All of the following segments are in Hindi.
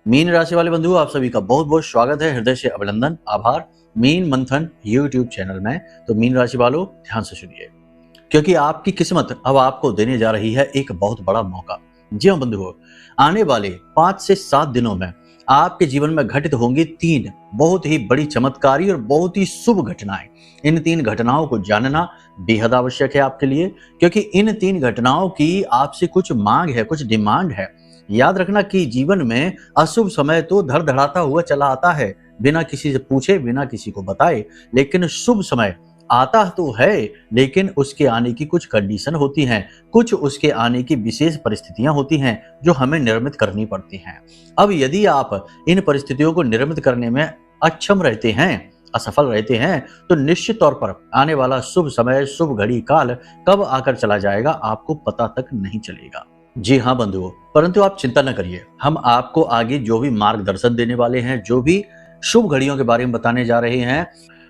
मीन राशि वाले बंधु, आप सभी का बहुत बहुत स्वागत है। हृदय से अभिनंदन, आभार मीन मंथन यूट्यूब चैनल में। तो मीन राशि वालों, ध्यान से सुनिए, क्योंकि आपकी किस्मत अब आपको देने जा रही है एक बहुत बड़ा मौका। जी हाँ बंधुओं, आने वाले 5 से 7 दिनों में आपके जीवन में घटित होंगी 3 बहुत ही बड़ी चमत्कारी और बहुत ही शुभ घटनाएं। इन 3 घटनाओं को जानना बेहद आवश्यक है आपके लिए, क्योंकि इन 3 घटनाओं की आपसे कुछ मांग है, कुछ डिमांड है। याद रखना कि जीवन में अशुभ समय तो धड़धड़ाता हुआ चला आता है, बिना किसी से पूछे, बिना किसी को बताए। लेकिन शुभ समय आता तो है, लेकिन उसके आने की कुछ कंडीशन होती हैं, कुछ उसके आने की विशेष परिस्थितियां होती हैं जो हमें निर्मित करनी पड़ती हैं। अब यदि आप इन परिस्थितियों को निर्मित करने में अक्षम रहते हैं, असफल रहते हैं, तो निश्चित तौर पर आने वाला शुभ समय, शुभ घड़ी काल कब आकर चला जाएगा आपको पता तक नहीं चलेगा। जी हाँ बंधुओं, परंतु आप चिंता न करिए, हम आपको आगे जो भी मार्गदर्शन देने वाले हैं, जो भी शुभ घड़ियों के बारे में बताने जा रहे हैं,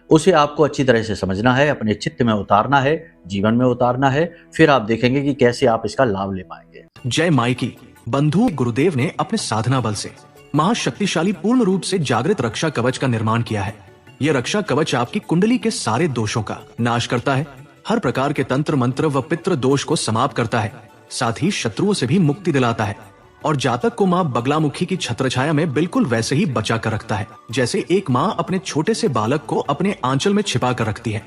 उसे आपको अच्छी तरह से समझना है, अपने चित्त में उतारना है, जीवन में उतारना है। फिर आप देखेंगे कि कैसे आप इसका लाभ ले पाएंगे। जय माई की। बंधु गुरुदेव ने अपने साधना बल से महाशक्तिशाली पूर्ण रूप से जागृत रक्षा कवच का निर्माण किया है। यह रक्षा कवच आपकी कुंडली के सारे दोषों का नाश करता है, हर प्रकार के तंत्र मंत्र व पितृ दोष को समाप्त करता है, साथ ही शत्रुओं से भी मुक्ति दिलाता है और जातक को माँ बगलामुखी की छत्रछाया में बिल्कुल वैसे ही बचा कर रखता है, जैसे एक माँ अपने छोटे से बालक को अपने आंचल में छिपा कर रखती है।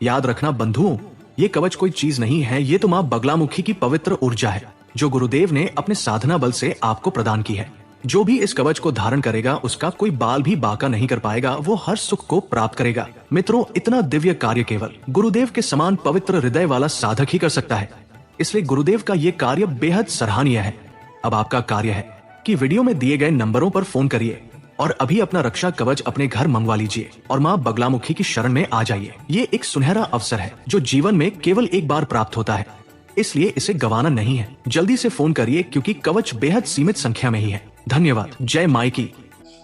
याद रखना बंधुओं, ये कवच कोई चीज नहीं है, ये तो माँ बगलामुखी की पवित्र ऊर्जा है जो गुरुदेव ने अपने साधना बल से आपको प्रदान की है। जो भी इस कवच को धारण करेगा उसका कोई बाल भी बाका नहीं कर पाएगा, वो हर सुख को प्राप्त करेगा। मित्रों, इतना दिव्य कार्य केवल गुरुदेव के समान पवित्र हृदय वाला साधक ही कर सकता है, इसलिए गुरुदेव का ये कार्य बेहद सराहनीय है। अब आपका कार्य है कि वीडियो में दिए गए नंबरों पर फोन करिए और अभी अपना रक्षा कवच अपने घर मंगवा लीजिए और माँ बगलामुखी की शरण में आ जाइए। ये एक सुनहरा अवसर है जो जीवन में केवल एक बार प्राप्त होता है, इसलिए इसे गंवाना नहीं है। जल्दी से फोन करिए क्योंकि कवच बेहद सीमित संख्या में ही है। धन्यवाद। जय माई की।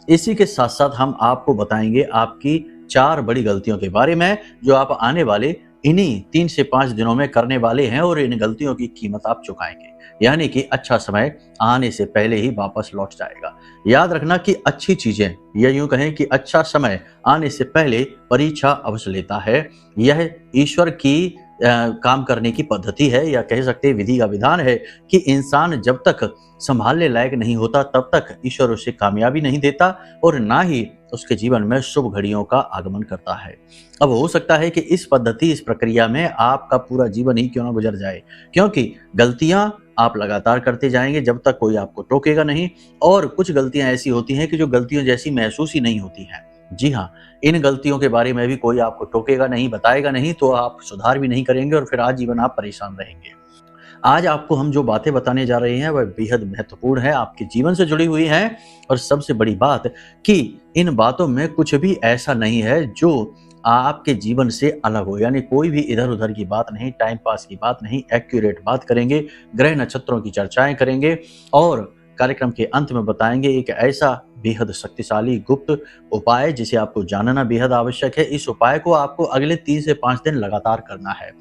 इसी के साथ साथ हम आपको बताएंगे आपकी 4 बड़ी गलतियों के बारे में जो आप आने वाले इन्हीं 3 से 5 दिनों में करने वाले हैं, और इन गलतियों की कीमत आप चुकाएंगे। यानी कि अच्छा समय आने से पहले ही वापस लौट जाएगा। याद रखना कि अच्छी चीजें, या यूं कहें कि अच्छा समय आने से पहले परीक्षा अवश्य लेता है। यह ईश्वर की काम करने की पद्धति है, या कह सकते हैं विधि का विधान है कि इंसान जब तक संभालने लायक नहीं होता तब तक ईश्वर उसे कामयाबी नहीं देता और ना ही उसके जीवन में शुभ घड़ियों का आगमन करता है। अब हो सकता है कि इस पद्धति, इस प्रक्रिया में आपका पूरा जीवन ही क्यों ना गुजर जाए, क्योंकि गलतियां आप लगातार करते जाएंगे जब तक कोई आपको टोकेगा नहीं। और कुछ गलतियां ऐसी होती हैं कि जो गलतियों जैसी महसूस ही नहीं होती हैं। जी हाँ, इन गलतियों के बारे में भी कोई आपको टोकेगा नहीं, बताएगा नहीं, तो आप सुधार भी नहीं करेंगे और फिर आजीवन आप परेशान रहेंगे। आज आपको हम जो बातें बताने जा रहे हैं वह बेहद महत्वपूर्ण है, आपके जीवन से जुड़ी हुई हैं। और सबसे बड़ी बात कि इन बातों में कुछ भी ऐसा नहीं है जो आपके जीवन से अलग हो, यानी कोई भी इधर उधर की बात नहीं, टाइम पास की बात नहीं, एक्यूरेट बात करेंगे, ग्रह नक्षत्रों की चर्चाएं करेंगे और कार्यक्रम के अंत में बताएंगे एक ऐसा बेहद शक्तिशाली गुप्त उपाय जिसे आपको जानना बेहद आवश्यक है। इस उपाय को आपको अगले 3 से 5 दिन लगातार करना है,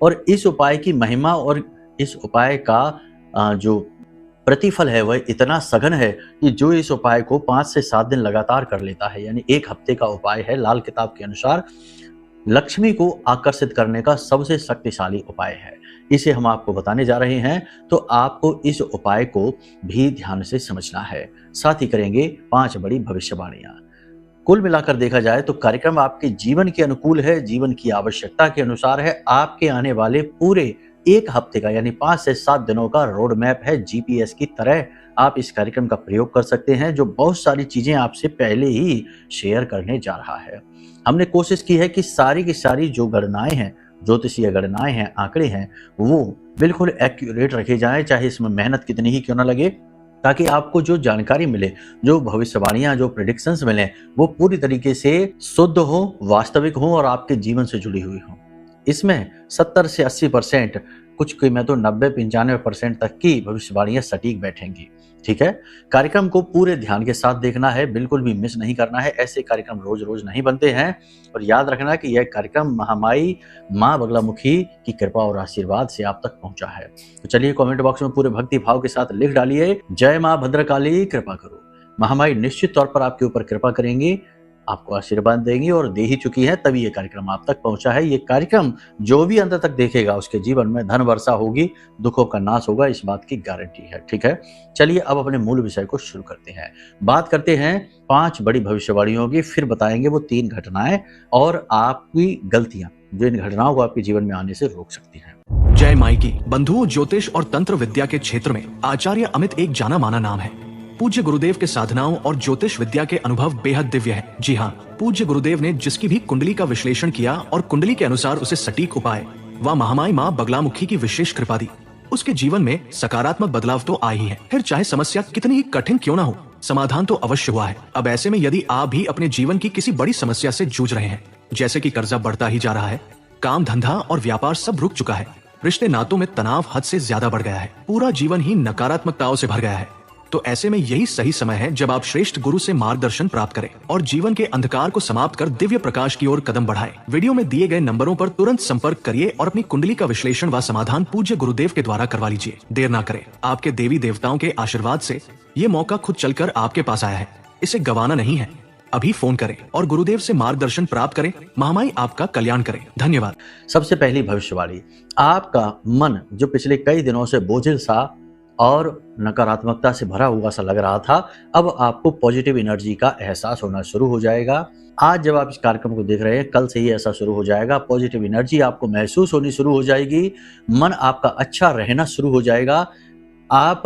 और इस उपाय की महिमा और इस उपाय का जो प्रतिफल है वह इतना सघन है कि जो इस उपाय को 5 से 7 दिन लगातार कर लेता है, यानी 1 हफ्ते का उपाय है, लाल किताब के अनुसार लक्ष्मी को आकर्षित करने का सबसे शक्तिशाली उपाय है। इसे हम आपको बताने जा रहे हैं, तो आपको इस उपाय को भी ध्यान से समझना है। साथ ही करेंगे 5 बड़ी भविष्यवाणियां। कुल मिलाकर देखा जाए तो कार्यक्रम आपके जीवन के अनुकूल है, जीवन की आवश्यकता के अनुसार है। आपके आने वाले पूरे 1 हफ्ते का, यानी 5 से 7 दिनों का रोड मैप है। जीपीएस की तरह आप इस कार्यक्रम का प्रयोग कर सकते हैं, जो बहुत सारी चीजें आपसे पहले ही शेयर करने जा रहा है। हमने कोशिश की है कि सारी की सारी जो गणनाएं हैं, ज्योतिषीय गणनाएं हैं, आंकड़े हैं, वो बिल्कुल एक्यूरेट रखे जाएं, चाहे इसमें मेहनत कितनी ही क्यों ना लगे, ताकि आपको जो जानकारी मिले, जो भविष्यवाणियां, जो प्रेडिक्शंस मिले, वो पूरी तरीके से शुद्ध हो, वास्तविक हो और आपके जीवन से जुड़ी हुई हो। इसमें 70 से 80%, कुछ की मैं तो 90-95% तक की भविष्यवाणियां सटीक बैठेंगी। ठीक है, कार्यक्रम को पूरे ध्यान के साथ देखना है, बिल्कुल भी मिस नहीं करना है। ऐसे कार्यक्रम रोज रोज नहीं बनते हैं। और याद रखना कि यह कार्यक्रम महामाई माँ बगलामुखी की कृपा और आशीर्वाद से आप तक पहुंचा है। तो चलिए कमेंट बॉक्स में पूरे भक्ति भाव के साथ लिख डालिए, जय माँ भद्रकाली कृपा करो। महामाई निश्चित तौर पर आपके ऊपर कृपा करेंगी, आपको आशीर्वाद देंगी और दे ही चुकी है, तभी ये कार्यक्रम आप तक पहुंचा है। ये कार्यक्रम जो भी अंत तक देखेगा उसके जीवन में धन वर्षा होगी, दुखों का नाश होगा, इस बात की गारंटी है। ठीक है, चलिए अब अपने मूल विषय को शुरू करते हैं। बात करते हैं 5 बड़ी भविष्यवाणियों की, फिर बताएंगे वो 3 घटनाएं और आपकी गलतियां जो इन घटनाओं को आपके जीवन में आने से रोक सकती हैं। जय माई की। बंधुओं, ज्योतिष और तंत्र विद्या के क्षेत्र में आचार्य अमित एक जाना माना नाम है। पूज्य गुरुदेव के साधनाओं और ज्योतिष विद्या के अनुभव बेहद दिव्य है। जी हाँ, पूज्य गुरुदेव ने जिसकी भी कुंडली का विश्लेषण किया और कुंडली के अनुसार उसे सटीक उपाय व महामाई माँ बगलामुखी की विशेष कृपा दी, उसके जीवन में सकारात्मक बदलाव तो आ ही है। फिर चाहे समस्या कितनी ही कठिन क्यों न हो, समाधान तो अवश्य हुआ है। अब ऐसे में यदि आप भी अपने जीवन की किसी बड़ी समस्या से जूझ रहे हैं, जैसे कि कर्जा बढ़ता ही जा रहा है, काम धंधा और व्यापार सब रुक चुका है, रिश्ते नातों में तनाव हद से ज्यादा बढ़ गया है, पूरा जीवन ही नकारात्मकताओं से भर गया है, तो ऐसे में यही सही समय है जब आप श्रेष्ठ गुरु से मार्गदर्शन प्राप्त करें और जीवन के अंधकार को समाप्त कर दिव्य प्रकाश की ओर कदम बढ़ाएं। वीडियो में दिए गए नंबरों पर तुरंत संपर्क करिए और अपनी कुंडली का विश्लेषण व समाधान पूज्य गुरुदेव के द्वारा करवा लीजिए। देर ना करें, आपके देवी देवताओं के आशीर्वाद से ये मौका खुद चलकर आपके पास आया है, इसे गंवाना नहीं है। अभी फोन करें और गुरुदेव से मार्गदर्शन प्राप्त करें। महामाई आपका कल्याण करें। धन्यवाद। सबसे पहली भविष्यवाणी, आपका मन जो पिछले कई दिनों से बोझिल सा और नकारात्मकता से भरा हुआ सा लग रहा था, अब आपको पॉजिटिव एनर्जी का एहसास होना शुरू हो जाएगा। आज जब आप इस कार्यक्रम को देख रहे हैं, कल से ही ऐसा शुरू हो जाएगा। पॉजिटिव एनर्जी आपको महसूस होनी शुरू हो जाएगी, मन आपका अच्छा रहना शुरू हो जाएगा। आप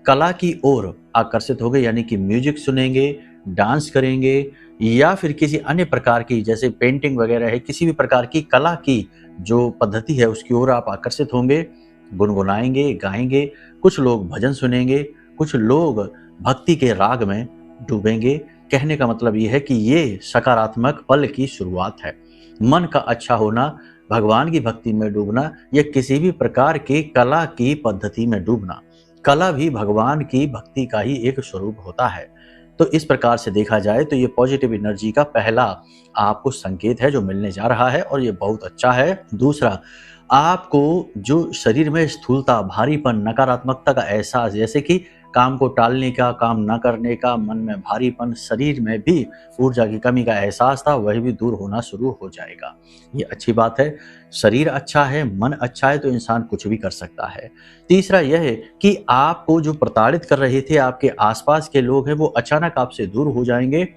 कला की ओर आकर्षित होंगे, यानी कि म्यूजिक सुनेंगे, डांस करेंगे या फिर किसी अन्य प्रकार की, जैसे पेंटिंग वगैरह है, किसी भी प्रकार की कला की जो पद्धति है उसकी ओर आप आकर्षित होंगे, गुनगुनाएंगे, गाएंगे। कुछ लोग भजन सुनेंगे, कुछ लोग भक्ति के राग में डूबेंगे। कहने का मतलब ये है कि ये सकारात्मक पल की शुरुआत है। मन का अच्छा होना, भगवान की भक्ति में डूबना या किसी भी प्रकार की कला की पद्धति में डूबना, कला भी भगवान की भक्ति का ही एक स्वरूप होता है। तो इस प्रकार से देखा जाए तो ये पॉजिटिव एनर्जी का पहला आपको संकेत है जो मिलने जा रहा है और ये बहुत अच्छा है। दूसरा, आपको जो शरीर में स्थूलता, भारीपन, नकारात्मकता का एहसास, जैसे कि काम को टालने का, काम न करने का, मन में भारीपन, शरीर में भी ऊर्जा की कमी का एहसास था, वह भी दूर होना शुरू हो जाएगा। ये अच्छी बात है। शरीर अच्छा है, मन अच्छा है तो इंसान कुछ भी कर सकता है। तीसरा यह है कि आपको जो प्रताड़ित कर रहे थे, आपके आसपास के लोग हैं, वो अचानक आपसे दूर हो जाएंगे,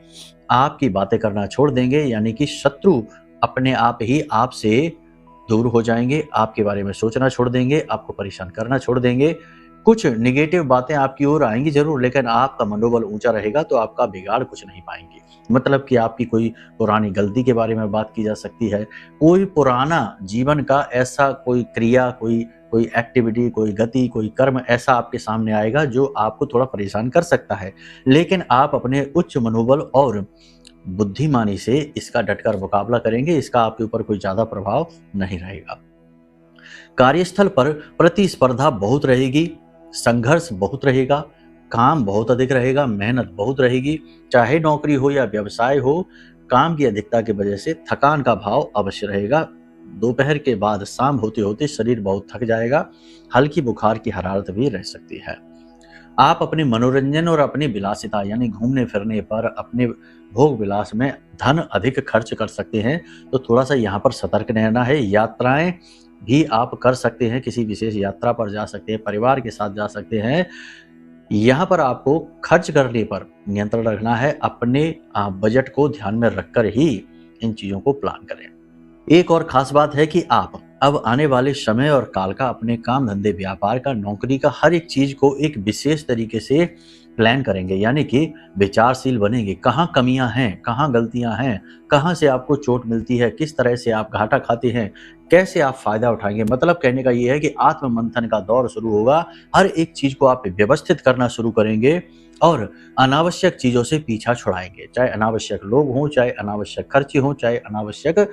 आपकी बातें करना छोड़ देंगे, यानी कि शत्रु अपने आप ही आपसे दूर हो जाएंगे, आपके बारे में सोचना छोड़ देंगे, आपको परेशान करना छोड़ देंगे। कुछ निगेटिव बातें आपकी ओर आएंगी जरूर, लेकिन आपका मनोबल ऊंचा रहेगा तो आपका बिगाड़ कुछ नहीं पाएंगे। मतलब कि आपकी कोई पुरानी गलती के बारे में बात की जा सकती है, कोई पुराना जीवन का ऐसा कोई क्रिया, कोई एक्टिविटी, कोई गति, कोई कर्म ऐसा आपके सामने आएगा जो आपको थोड़ा परेशान कर सकता है, लेकिन आप अपने उच्च मनोबल और बुद्धिमानी से इसका डटकर मुकाबला करेंगे। इसका आपके ऊपर कोई ज्यादा प्रभाव नहीं रहेगा। कार्यस्थल पर प्रतिस्पर्धा बहुत रहेगी, संघर्ष बहुत रहेगा, काम बहुत अधिक रहेगा, मेहनत बहुत रहेगी। चाहे नौकरी हो या व्यवसाय हो, काम की अधिकता की वजह से थकान का भाव अवश्य रहेगा। दोपहर के बाद शाम होते होते शरीर बहुत थक जाएगा, हल्की बुखार की हरारत भी रह सकती है। आप अपने मनोरंजन और अपनी विलासिता यानी घूमने फिरने पर, अपने भोग विलास में धन अधिक खर्च कर सकते हैं, तो थोड़ा सा यहाँ पर सतर्क रहना है। यात्राएं भी आप कर सकते हैं, किसी विशेष यात्रा पर जा सकते हैं, परिवार के साथ जा सकते हैं। यहाँ पर आपको खर्च करने पर नियंत्रण रखना है, अपने बजट को ध्यान में रखकर ही इन चीजों को प्लान करें। एक और खास बात है कि आप अब आने वाले समय और काल का, अपने काम धंधे, व्यापार का, नौकरी का, हर एक चीज को एक विशेष तरीके से प्लान करेंगे, यानी कि विचारशील बनेंगे। कहाँ कमियां हैं, कहाँ गलतियां हैं, कहाँ से आपको चोट मिलती है, किस तरह से आप घाटा खाते हैं, कैसे आप फायदा उठाएंगे। मतलब कहने का ये है कि आत्म मंथन का दौर शुरू होगा। हर एक चीज को आप व्यवस्थित करना शुरू करेंगे और अनावश्यक चीजों से पीछा छुड़ाएंगे। चाहे अनावश्यक लोग हों, चाहे अनावश्यक खर्चे हों, चाहे अनावश्यक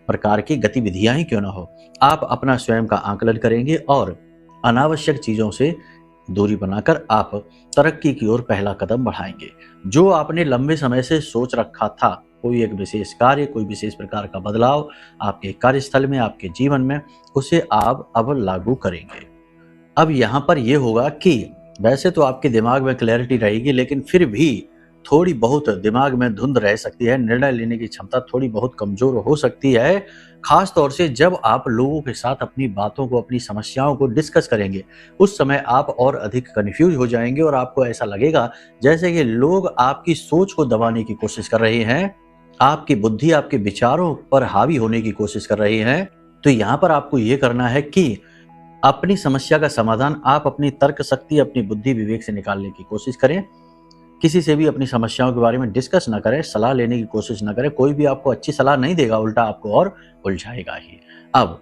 प्रकार की गतिविधियां ही क्यों ना हो, आप अपना स्वयं का आकलन करेंगे और अनावश्यक चीजों से दूरी बनाकर आप तरक्की की ओर पहला कदम बढ़ाएंगे। जो आपने लंबे समय से सोच रखा था, कोई एक विशेष कार्य, कोई विशेष प्रकार का बदलाव आपके कार्यस्थल में, आपके जीवन में, उसे आप अब लागू करेंगे। अब यहाँ पर यह होगा कि वैसे तो आपके दिमाग में क्लैरिटी रहेगी, लेकिन फिर भी थोड़ी बहुत दिमाग में धुंध रह सकती है, निर्णय लेने की क्षमता थोड़ी बहुत कमजोर हो सकती है। खास तौर से जब आप लोगों के साथ अपनी बातों को, अपनी समस्याओं को डिस्कस करेंगे, उस समय आप और अधिक कन्फ्यूज हो जाएंगे और आपको ऐसा लगेगा जैसे कि लोग आपकी सोच को दबाने की कोशिश कर रहे हैं, आपकी बुद्धि, आपके विचारों पर हावी होने की कोशिश कर रहे हैं। तो यहाँ पर आपको ये करना है कि अपनी समस्या का समाधान आप अपनी तर्क शक्ति, अपनी बुद्धि विवेक से निकालने की कोशिश करें। किसी से भी अपनी समस्याओं के बारे में डिस्कस ना करें, सलाह लेने की कोशिश ना करें। कोई भी आपको अच्छी सलाह नहीं देगा, उल्टा आपको और उलझाएगा ही। अब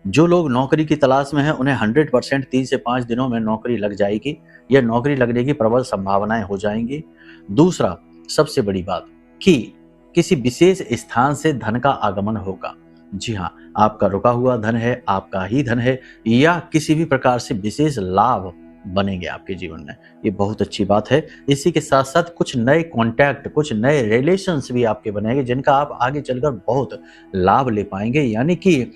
जो लोग नौकरी की तलाश में हैं, उन्हें 100% 3 से 5 दिनों में नौकरी लग जाएगी या नौकरी लगने की प्रबल संभावनाएं हो जाएंगी। दूसरा, सबसे बड़ी बात कि किसी विशेष स्थान से धन का आगमन होगा। जी हाँ, आपका रुका हुआ धन है, आपका ही धन है, या किसी भी प्रकार से विशेष लाभ बनेंगे आपके जीवन में। ये बहुत अच्छी बात है। इसी के साथ साथ कुछ नए कॉन्टैक्ट, कुछ नए रिलेशंस भी आपके बनेंगे जिनका आप आगे चलकर बहुत लाभ ले पाएंगे। यानी कि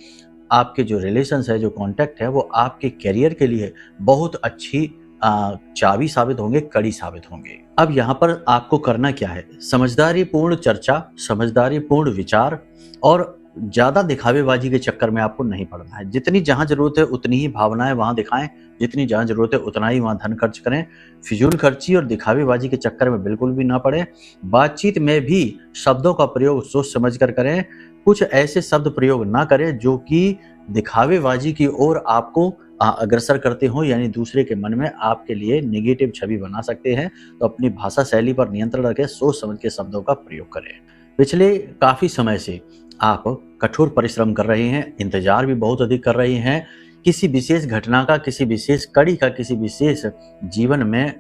आपके जो रिलेशंस है, जो कॉन्टैक्ट है, वो आपके करियर के लिए बहुत अच्छी चाबी साबित होंगे, कड़ी साबित होंगे। अब यहाँ पर आपको करना क्या है? समझदारी पूर्ण चर्चा, समझदारी पूर्ण विचार और ज्यादा दिखावेबाजी के चक्कर में आपको नहीं पड़ना है। जितनी जहां जरूरत है उतनी ही भावनाएं वहां दिखाएं, जितनी जहां जरूरत है उतना ही वहां धन खर्च करें। फिजूल खर्ची और दिखावेबाजी के चक्कर में बिल्कुल भी ना पड़े। बातचीत में भी शब्दों का प्रयोग सोच समझ कर करें। कुछ ऐसे शब्द प्रयोग ना करें जो कि दिखावेबाजी की ओर आपको अग्रसर करते हो, यानी दूसरे के मन में आपके लिए नेगेटिव छवि बना सकते हैं। तो अपनी भाषा शैली पर नियंत्रण रखें, सोच समझ के शब्दों का प्रयोग करें। पिछले काफी समय से आप कठोर परिश्रम कर रहे हैं, इंतजार भी बहुत अधिक कर रहे हैं। किसी विशेष घटना का, किसी विशेष कड़ी का, किसी विशेष जीवन में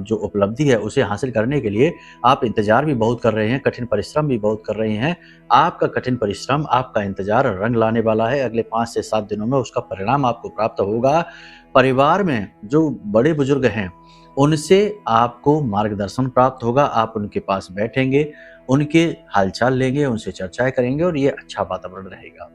जो उपलब्धि है उसे हासिल करने के लिए आप इंतजार भी बहुत कर रहे हैं, कठिन परिश्रम भी बहुत कर रहे हैं। आपका कठिन परिश्रम, आपका इंतजार रंग लाने वाला है। अगले 5 से 7 दिनों में उसका परिणाम आपको प्राप्त होगा। परिवार में जो बड़े बुजुर्ग हैं उनसे आपको मार्गदर्शन प्राप्त होगा। आप उनके पास बैठेंगे, उनके हालचाल लेंगे, उनसे चर्चाएं करेंगे और ये अच्छा वातावरण रहेगा।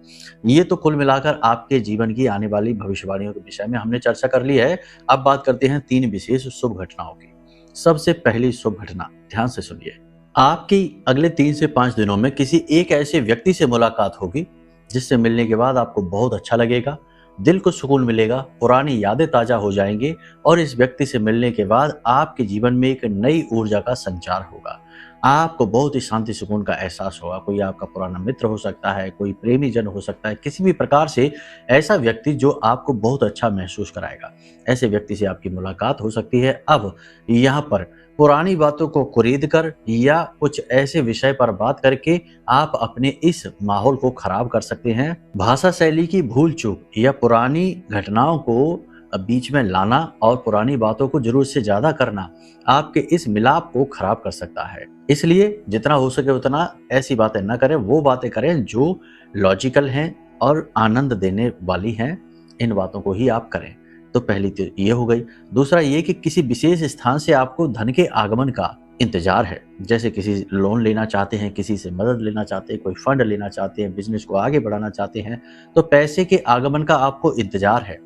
ये तो कुल मिलाकर आपके जीवन की आने वाली भविष्यवाणियों के विषय में हमने चर्चा कर ली है। अब बात करते हैं 3 विशेष शुभ घटनाओं की। सबसे पहली शुभ घटना, ध्यान से सुनिए। आपकी अगले 3 से 5 दिनों में किसी एक ऐसे व्यक्ति से मुलाकात होगी जिससे मिलने के बाद आपको बहुत अच्छा लगेगा, दिल को सुकून मिलेगा, पुरानी यादें ताजा हो जाएंगी और इस व्यक्ति से मिलने के बाद आपके जीवन में एक नई ऊर्जा का संचार होगा। आपको बहुत ही शांति सुकून का एहसास होगा। कोई आपका पुराना मित्र हो सकता है, कोई प्रेमी जन हो सकता है, किसी भी प्रकार से ऐसा व्यक्ति जो आपको बहुत अच्छा महसूस कराएगा, ऐसे व्यक्ति से आपकी मुलाकात हो सकती है। अब यहाँ पर पुरानी बातों को कुरेद कर या कुछ ऐसे विषय पर बात करके आप अपने इस माहौल को खराब कर सकते हैं। भाषा शैली की भूल चूक या पुरानी घटनाओं को बीच में लाना और पुरानी बातों को जरूरत से ज्यादा करना आपके इस मिलाप को खराब कर सकता है। इसलिए जितना हो सके उतना ऐसी बातें न करें, वो बातें करें जो लॉजिकल हैं और आनंद देने वाली हैं। इन बातों को ही आप करें। तो पहली तो ये हो गई। दूसरा ये कि किसी विशेष स्थान से आपको धन के आगमन का इंतजार है। जैसे किसी लोन लेना चाहते हैं, किसी से मदद लेना चाहते हैं, कोई फंड लेना चाहते हैं, बिजनेस को आगे बढ़ाना चाहते हैं, तो पैसे के आगमन का आपको इंतजार है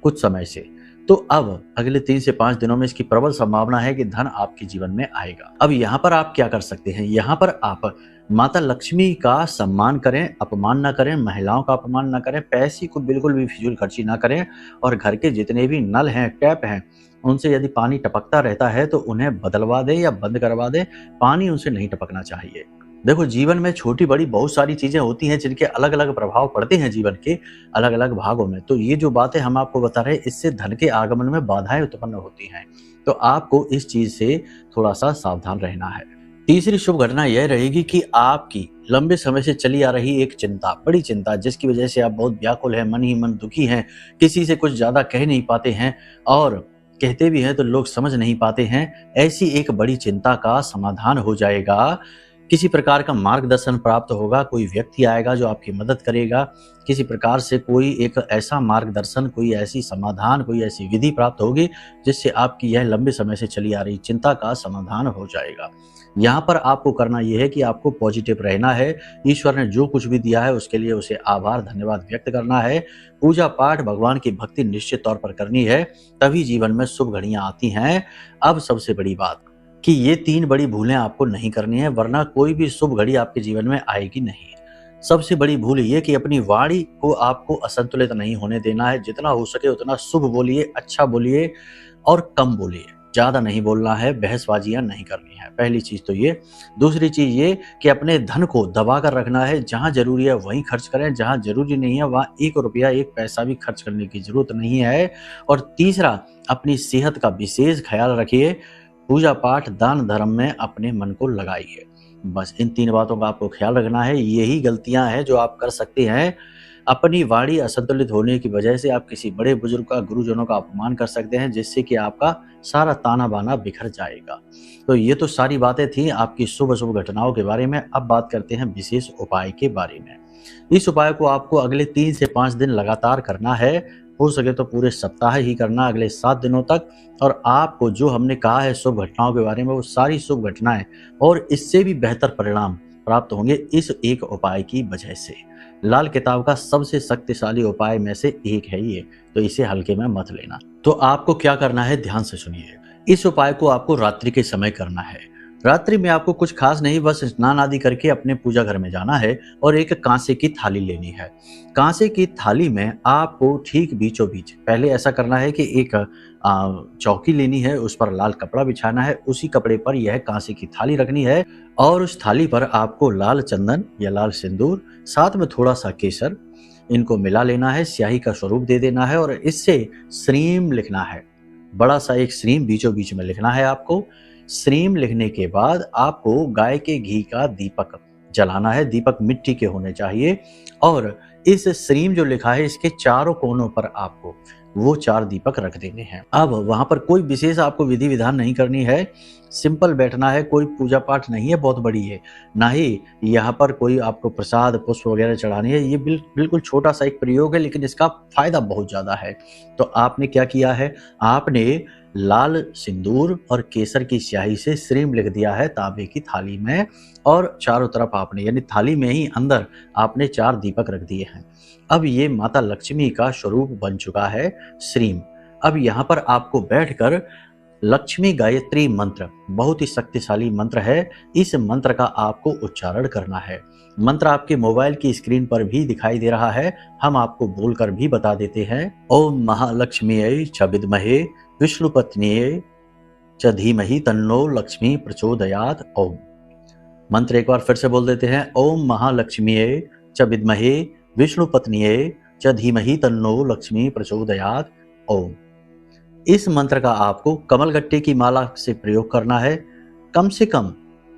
कुछ समय से। तो अब अगले 3 से 5 दिनों में इसकी प्रबल संभावना है कि धन आपके जीवन में आएगा। अब यहाँ पर आप क्या कर सकते हैं? यहाँ पर आप माता लक्ष्मी का सम्मान करें, अपमान ना करें, महिलाओं का अपमान ना करें, पैसे को बिल्कुल भी फिजूल खर्ची ना करें और घर के जितने भी नल हैं, टैप हैं, उनसे यदि पानी टपकता रहता है तो उन्हें बदलवा दें या बंद करवा दें। पानी उनसे नहीं टपकना चाहिए। देखो, जीवन में छोटी बड़ी बहुत सारी चीजें होती हैं जिनके अलग अलग प्रभाव पड़ते हैं जीवन के अलग अलग भागों में। तो ये जो बातें हम आपको बता रहे हैं, इससे धन के आगमन में बाधाएं उत्पन्न होती हैं। तो आपको इस चीज से थोड़ा सा सावधान रहना है। तीसरी शुभ घटना यह रहेगी कि आपकी लंबे समय से चली आ रही एक चिंता, बड़ी चिंता, जिसकी वजह से आप बहुत व्याकुल हैं, मन ही मन दुखी हैं, किसी से कुछ ज्यादा कह नहीं पाते हैं और कहते भी हैं तो लोग समझ नहीं पाते हैं, ऐसी एक बड़ी चिंता का समाधान हो जाएगा। किसी प्रकार का मार्गदर्शन प्राप्त होगा, कोई व्यक्ति आएगा जो आपकी मदद करेगा, किसी प्रकार से कोई एक ऐसा मार्गदर्शन, कोई ऐसी समाधान, कोई ऐसी विधि प्राप्त होगी जिससे आपकी यह लंबे समय से चली आ रही चिंता का समाधान हो जाएगा। यहाँ पर आपको करना यह है कि आपको पॉजिटिव रहना है। ईश्वर ने जो कुछ भी दिया है उसके लिए उसे आभार धन्यवाद व्यक्त करना है। पूजा पाठ, भगवान की भक्ति निश्चित तौर पर करनी है, तभी जीवन में शुभ घड़ियां आती हैं। अब सबसे बड़ी बात, कि ये 3 बड़ी भूलें आपको नहीं करनी है, वरना कोई भी शुभ घड़ी आपके जीवन में आएगी नहीं। सबसे बड़ी भूल ये कि अपनी वाणी को आपको असंतुलित नहीं होने देना है। जितना हो सके उतना शुभ बोलिए, अच्छा बोलिए और कम बोलिए। ज़्यादा नहीं बोलना है, बहसबाजियाँ नहीं करनी है। पहली चीज़ तो ये। दूसरी चीज़ ये कि अपने धन को दबा कर रखना है। जहाँ ज़रूरी है वहीं खर्च करें, जहाँ ज़रूरी नहीं है वहाँ 1 रुपया 1 पैसा भी खर्च करने की ज़रूरत नहीं है। और तीसरा, अपनी सेहत का विशेष ख़्याल रखिए। पूजा पाठ, दान धर्म में अपने मन को लगाइए। बस इन 3 बातों का आपको ख्याल रखना है। यही गलतियाँ हैं जो आप कर सकते हैं। अपनी वाणी असंतुलित होने की वजह से आप किसी बड़े बुजुर्ग का, गुरुजनों का अपमान कर सकते हैं, जिससे कि आपका सारा ताना-बाना बिखर जाएगा। तो ये तो सारी बातें थी आपकी शुभ-अशुभ घटनाओं के बारे में। अब बात करते हैं विशेष उपाय के बारे में। इस उपाय को आपको अगले 3 से 5 दिन लगातार करना है। हो सके तो पूरे सप्ताह ही करना, अगले 7 दिनों तक। और आपको जो हमने कहा है शुभ घटनाओं के बारे में, वो सारी शुभ घटनाएं और इससे भी बेहतर परिणाम प्राप्त होंगे इस एक उपाय की वजह से। लाल किताब का सबसे शक्तिशाली उपाय में से एक है ये, तो इसे हल्के में मत लेना। तो आपको क्या करना है, ध्यान से सुनिए। इस उपाय को आपको रात्रि के समय करना है। रात्रि में आपको कुछ खास नहीं, बस स्नान आदि करके अपने पूजा घर में जाना है और एक कांसे की थाली लेनी है। कांसे की थाली में आपको ठीक बीचों बीच पहले ऐसा करना है कि एक चौकी लेनी है, उस पर लाल कपड़ा बिछाना है, उसी कपड़े पर यह कांसे की थाली रखनी है और उस थाली पर आपको लाल चंदन या लाल सिंदूर, साथ में थोड़ा सा केसर, इनको मिला लेना है, स्याही का स्वरूप दे देना है और इससे श्रीम लिखना है। बड़ा सा एक श्रीम बीचों बीच में लिखना है आपको। श्रीम लिखने के बाद आपको गाय के घी का दीपक जलाना है। दीपक मिट्टी के होने चाहिए और इस श्रीम जो लिखा है इसके चारों कोनों पर आपको वो 4 दीपक रख देने हैं। अब वहां पर कोई विशेष आपको विधि विधान नहीं करनी है, सिंपल बैठना है। कोई पूजा पाठ नहीं है बहुत बड़ी है, ना ही यहाँ पर कोई आपको प्रसाद पुष्प वगैरह चढ़ानी है। ये बिल्कुल छोटा सा एक प्रयोग है, लेकिन इसका फायदा बहुत ज्यादा है। तो आपने क्या किया है, आपने लाल सिंदूर और केसर की स्याही से श्रीम लिख दिया है तांबे की थाली में और चारों तरफ आपने, यानी थाली में ही अंदर आपने 4 दीपक रख दिए हैं। अब ये माता लक्ष्मी का स्वरूप बन चुका है श्रीम। अब यहाँ पर आपको बैठकर लक्ष्मी गायत्री मंत्र, बहुत ही शक्तिशाली मंत्र है, इस मंत्र का आपको उच्चारण करना है। मंत्र आपके मोबाइल की स्क्रीन पर भी दिखाई दे रहा है, हम आपको बोलकर भी बता देते हैं। ओम महालक्ष्मीयै च विद्महे विष्णुपत्न्यै च धीमहि तन्नो लक्ष्मी प्रचोदयात्। ओम। मंत्र एक बार फिर से बोल देते हैं। ओम महालक्ष्मीयै च विद्महे विष्णुपत्न्यै च धीमहि तन्नो लक्ष्मी प्रचोदयात्। ओम। इस मंत्र का आपको कमलगट्टे की माला से प्रयोग करना है। कम से कम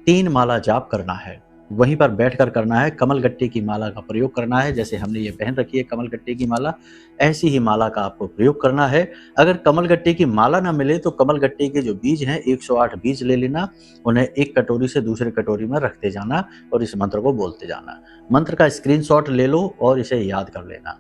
3 माला जाप करना है, वहीं पर बैठकर करना है। कमलगट्टे की माला का प्रयोग करना है, जैसे हमने ये पहन रखी है कमलगट्टे की माला, ऐसी ही माला का आपको प्रयोग करना है। अगर कमलगट्टे की माला ना मिले तो कमलगट्टे के जो बीज हैं 108 बीज ले लेना, उन्हें एक कटोरी से दूसरे कटोरी में रखते जाना और इस मंत्र को बोलते जाना। मंत्र का स्क्रीनशॉट ले लो और इसे याद कर लेना।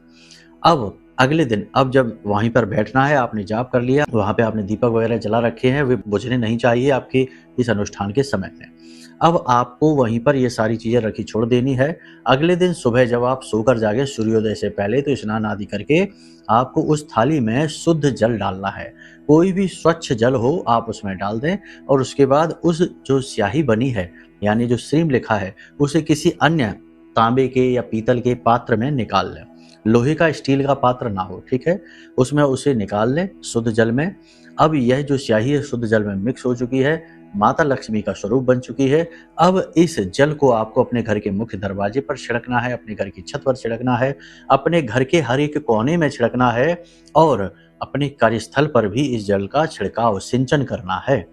अब अगले दिन, अब जब वहीं पर बैठना है, आपने जाप कर लिया, वहां पे आपने दीपक वगैरह जला रखे हैं, वे बुझने नहीं चाहिए आपके इस अनुष्ठान के समय में। अब आपको वहीं पर ये सारी चीजें रखी छोड़ देनी है। अगले दिन सुबह जब आप सोकर जागे सूर्योदय से पहले, तो स्नान आदि करके आपको उस थाली में शुद्ध जल डालना है। कोई भी स्वच्छ जल हो आप उसमें डाल दें और उसके बाद उस जो स्याही बनी है, यानी जो श्रीम लिखा है, उसे किसी अन्य तांबे के या पीतल के पात्र में निकाल लें। लोहे का, स्टील का पात्र ना हो, ठीक है, उसमें उसे निकाल लें शुद्ध जल में। अब यह जो स्याही है शुद्ध जल में मिक्स हो चुकी है, माता लक्ष्मी का स्वरूप बन चुकी है। अब इस जल को आपको अपने घर के मुख्य दरवाजे पर छिड़कना है, अपने घर की छत पर छिड़कना है, अपने घर के हर एक कोने में छिड़कना है और अपने कार्यस्थल पर भी इस जल का छिड़काव, सिंचन करना है।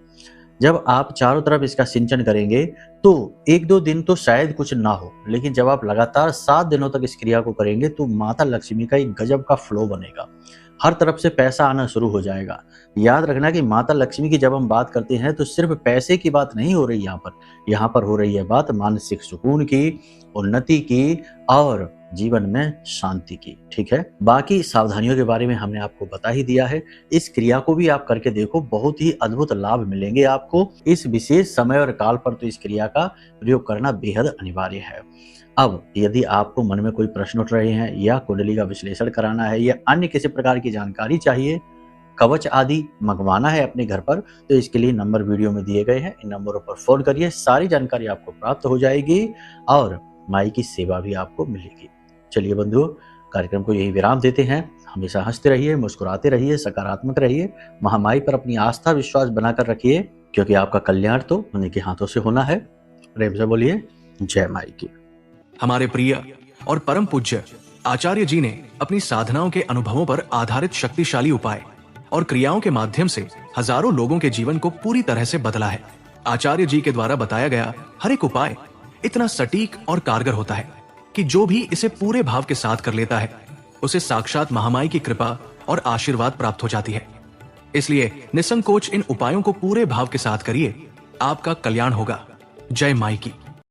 जब आप चारों तरफ इसका सिंचन करेंगे तो 1-2 दिन तो शायद कुछ ना हो, लेकिन जब आप लगातार 7 दिनों तक इस क्रिया को करेंगे तो माता लक्ष्मी का एक गजब का फ्लो बनेगा, हर तरफ से पैसा आना शुरू हो जाएगा। याद रखना कि माता लक्ष्मी की जब हम बात करते हैं तो सिर्फ पैसे की बात नहीं हो रही, यहाँ पर हो रही है बात मानसिक सुकून की, उन्नति की और जीवन में शांति की, ठीक है। बाकी सावधानियों के बारे में हमने आपको बता ही दिया है। इस क्रिया को भी आप करके देखो, बहुत ही अद्भुत लाभ मिलेंगे आपको। इस विशेष समय और काल पर तो इस क्रिया का प्रयोग करना बेहद अनिवार्य है। अब यदि आपको मन में कोई प्रश्न उठ रहे हैं या कुंडली का विश्लेषण कराना है या अन्य किसी प्रकार की जानकारी चाहिए, कवच आदि मंगवाना है अपने घर पर, तो इसके लिए नंबर वीडियो में दिए गए हैं। इन नंबरों पर फोन करिए, सारी जानकारी आपको प्राप्त हो जाएगी और माई की सेवा भी आपको मिलेगी। चलिए बंधुओं, कार्यक्रम को यही विराम देते हैं। हमेशा हंसते रहिए, मुस्कुराते रहिए, सकारात्मक रहिए, महामाई पर अपनी आस्था विश्वास बनाकर रखिए, क्योंकि आपका कल्याण तो उन्हीं के हाथों से होना है। प्रेम से बोलिए जय माई की। हमारे प्रिय और परम पूज्य आचार्य जी ने अपनी साधनाओं के अनुभवों पर आधारित शक्तिशाली उपाय और क्रियाओं के माध्यम से हजारों लोगों के जीवन को पूरी तरह से बदला है। आचार्य जी के द्वारा बताया गया हर एक उपाय इतना सटीक और कारगर होता है कि जो भी इसे पूरे भाव के साथ कर लेता है उसे साक्षात महामाई की कृपा और आशीर्वाद प्राप्त हो जाती है। इसलिए निसंकोच इन उपायों को पूरे भाव के साथ करिए, आपका कल्याण होगा। जय माई की।